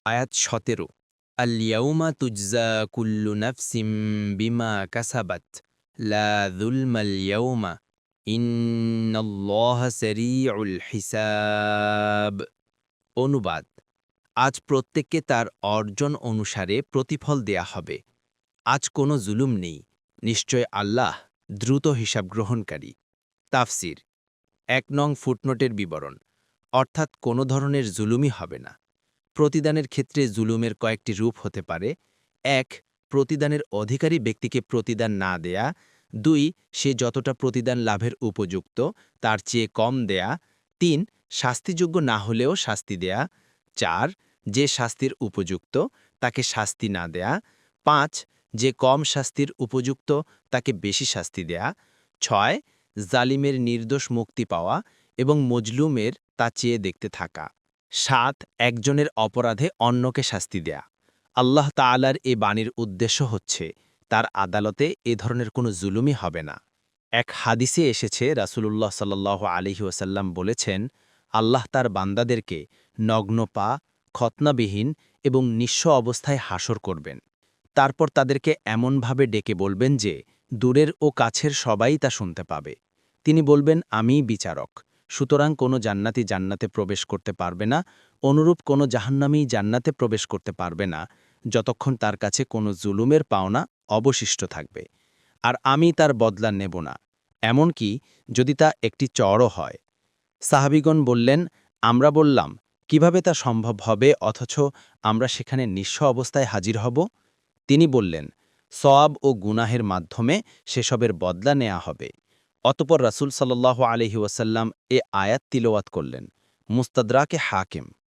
আয়াত ১৭ আল-ইয়াউমা তুজজা কুল্লু নাফসিম বিমা কাসাবাত লা যুলমাল ইয়াউমা ইন্নাল্লাহা সারিউল হিসাব। অনুবাদ: আজ প্রত্যেককে তার অর্জন অনুসারে প্রতিফল দেয়া হবে। আজ কোনো জুলুম নেই, নিশ্চয় আল্লাহ দ্রুত হিসাব গ্রহণকারী। তাফসির: ১ নং ফুটনোটের বিবরণ, অর্থাৎ কোনো ধরনের জুলুমই হবে না। প্রতিদানের ক্ষেত্রে জুলুমের কয়েকটি রূপ হতে পারে: ১ প্রতিদানের অধিকারী ব্যক্তিকে প্রতিদান না দেয়া, ২ সে যতটা প্রতিদান লাভের উপযুক্ত তার চেয়ে কম দেয়া, ৩ শাস্তিযোগ্য না হলেও শাস্তি দেয়া, ৪ যে শাস্তির উপযুক্ত তাকে শাস্তি না দেয়া, ৫ যে কম শাস্তির উপযুক্ত তাকে বেশি শাস্তি দেয়া, ৬ জালিমের নির্দোষ মুক্তি পাওয়া এবং মজলুমের তা চেয়ে দেখতে থাকা, ৭ একজনের অপরাধে অন্যকে শাস্তি দেয়া। আল্লাহ তাআলার এ বাণীর উদ্দেশ্য হচ্ছে তার আদালতে এ ধরনের কোনো জুলুমই হবে না। এক হাদিসে এসেছে রাসূলুল্লাহ সাল্লাল্লাহু আলাইহি ওয়াসাল্লাম বলেছেন, আল্লাহ তার বান্দাদেরকে নগ্ন পা, খতনাবিহীন এবং নিঃস্ব অবস্থায় হাসর করবেন। তারপর তাদেরকে এমনভাবে ডেকে বলবেন যে দূরের ও কাছের সবাই তা শুনতে পাবে। তিনি বলবেন, আমিই বিচারক। সুতরাং কোনো জান্নাতি জান্নাতে প্রবেশ করতে পারবে না, অনুরূপ কোনো জাহান্নামী জান্নাতে প্রবেশ করতে পারবে না, যতক্ষণ তার কাছে কোনো জুলুমের পাওনা অবশিষ্ট থাকবে। আর আমি তার বদলা নেব না, এমনকি যদি তা একটি চরও হয়। সাহাবীগণ বললেন, আমরা বললাম, কিভাবে তা সম্ভব হবে অথচ আমরা সেখানে নিঃস্ব অবস্থায় হাজির হব? তিনি বললেন, সওয়াব ও গুনাহের মাধ্যমে সেসবের বদলা নেয়া হবে। অতঃপর রাসূল সাল্লাল্লাহু আলাইহি ওয়াসাল্লাম এ আয়াত তিলাওয়াত করলেন। মুস্তাদরাকে হাকিম।